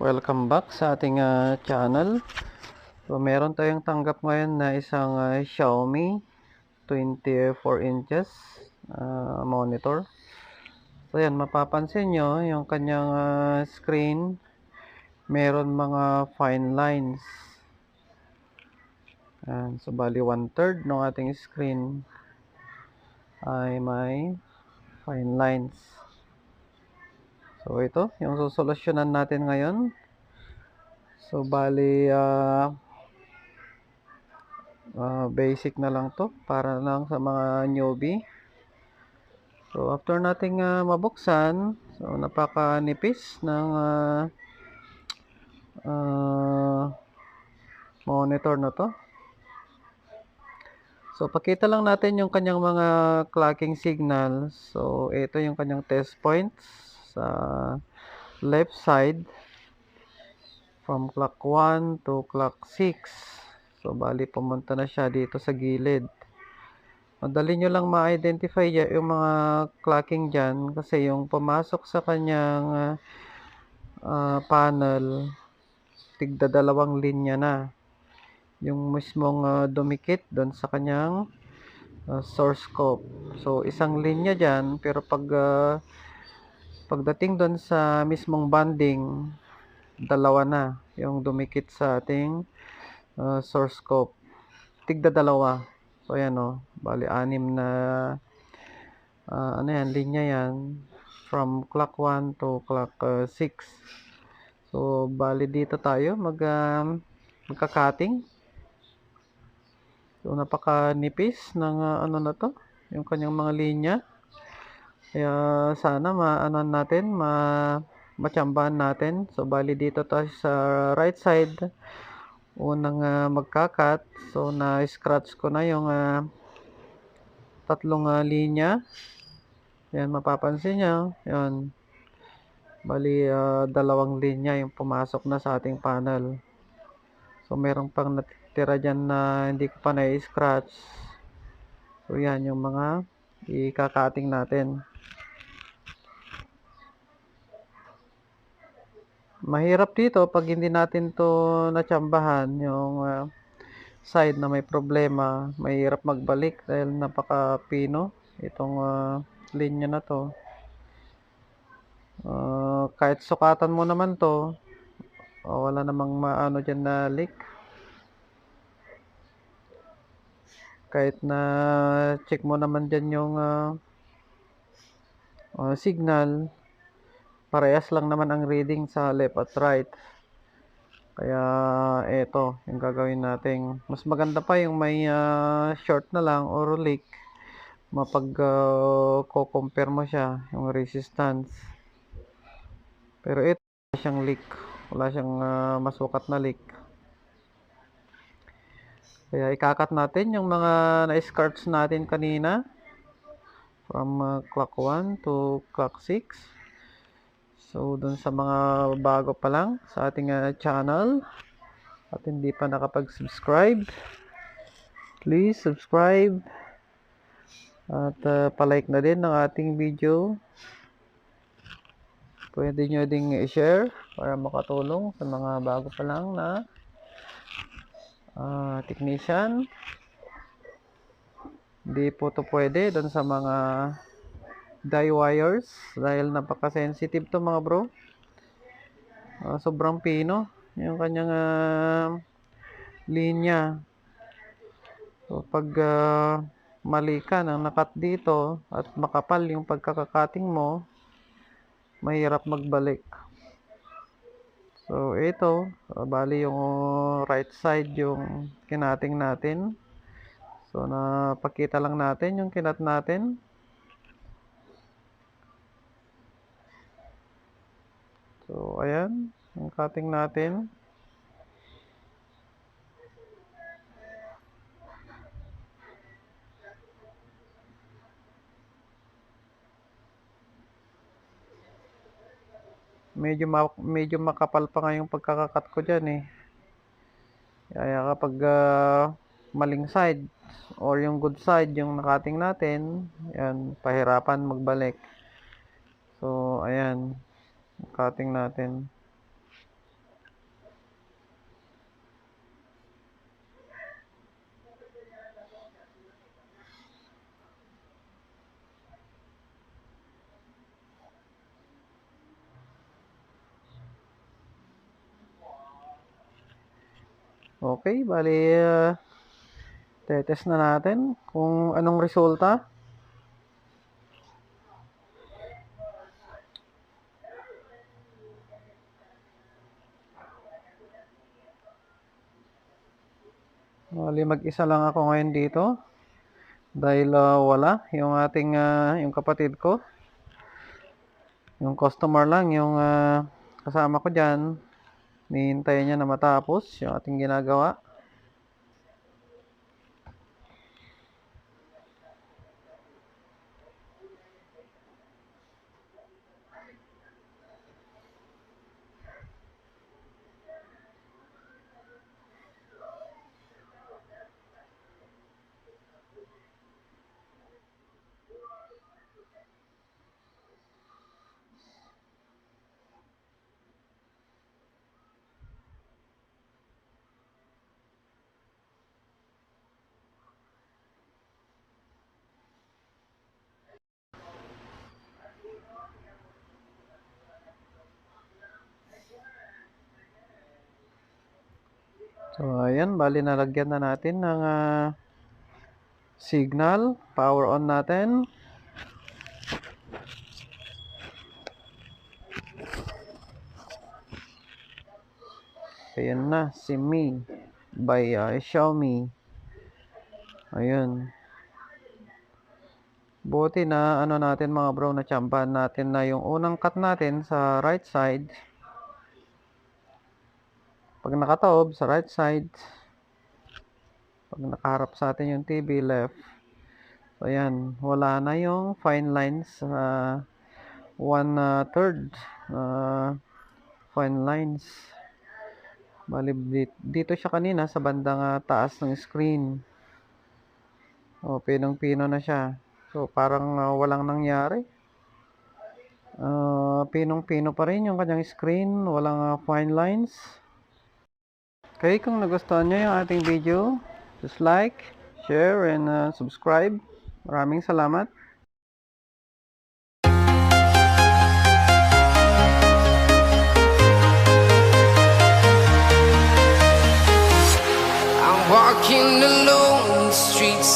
Welcome back sa ating channel. So meron tayong tanggap ngayon na isang Xiaomi 24 inches monitor. So yan, mapapansin nyo yung kanyang screen, meron mga fine lines. So bali 1/3 ng ating screen ay may fine lines. So ito yung susolusyonan natin ngayon. So bali basic na lang to para lang sa mga newbie. So after nating mabuksan, so napakanipis ng monitor na to. So pakita lang natin yung kanyang mga clocking signals. So ito yung kanyang test points sa left side from clock 1 to clock 6. So bali pumunta na siya dito sa gilid. Madali nyo lang ma-identify yung mga clocking dyan kasi yung pumasok sa kanyang panel, tigda dalawang linya na. Yung mismong dumikit doon sa kanyang source scope. So isang linya dyan, pero pagdating doon sa mismong banding, dalawa na yung dumikit sa ating source scope. Tigda dalawa. So ayan bali 6 na linya yan from clock 1 to clock 6. So bali dito tayo magka-cutting. So napakanipis ng na to, yung kanyang mga linya. Kaya sana matsambahan natin. So bali dito tayo sa right side, unang magkakat. So na-scratch ko na yung tatlong linya. Yan, mapapansin nyo. Yan. Bali, dalawang linya yung pumasok na sa ating panel. So, meron pang natitira dyan na hindi ko pa na-scratch. So, yan yung mga ikakating natin. Mahirap dito pag hindi natin to natsambahan, yung side na may problema. Mahirap magbalik dahil napaka-pino itong linya na to. Kahit sukatan mo naman to, wala namang maano dyan na leak. Kahit na check mo naman dyan yung signal, parehas lang naman ang reading sa left at right. Kaya eto yung gagawin natin. Mas maganda pa yung may short na lang or leak. Ko-compare mo siya yung resistance. Pero ito wala siyang leak, wala siyang masukat na leak. Kaya ikakat natin yung mga na-scratch natin kanina from clock 1 to clock 6. So dun sa mga bago pa lang sa ating channel at hindi pa nakapag-subscribe, please subscribe at palike na din ng ating video. Pwede nyo ding i-share para makatulong sa mga bago pa lang na technician. Hindi po to pwede doon sa mga die wires dahil napaka-sensitive to mga bro. Sobrang pino yung kanyang linya. So pag mali ka ng nakat dito at makapal yung pagkakakating mo, mahirap magbalik. So ito, bali yung right side yung kinating natin. So napakita lang natin yung kinat natin. So ayan, yung cutting natin. Medyo makapal pa nga yung pagkakakat ko dyan eh. Kaya kapag maling side or yung good side yung nakating natin, yan, pahirapan magbalik. So ayan, cutting natin. Okay, bali, tetest na natin kung anong resulta. Bali, mag-isa lang ako ngayon dito. Dahil wala yung ating, yung kapatid ko. Yung customer lang, yung kasama ko dyan. Nihintayin niya na matapos yung ating ginagawa. So, ayan, bali nalagyan na natin ng signal. Power on natin. Ayan na, si Mi by Xiaomi. Ayun. Buti na ano natin mga bro, na tsambahan natin na yung unang cut natin sa right side. Pag nakataob sa right side, pag nakaharap sa atin yung TV left. So ayan, wala na yung fine lines sa 1/3 fine lines. Bali dito siya kanina sa bandang taas ng screen. O, pinong-pino na siya. So parang walang nangyari. Pinong-pino pa rin yung kanyang screen, walang fine lines. Okay, kung nagustuhan nyo yung ating video, just like, share, and subscribe. Maraming salamat. I'm walking alone the streets.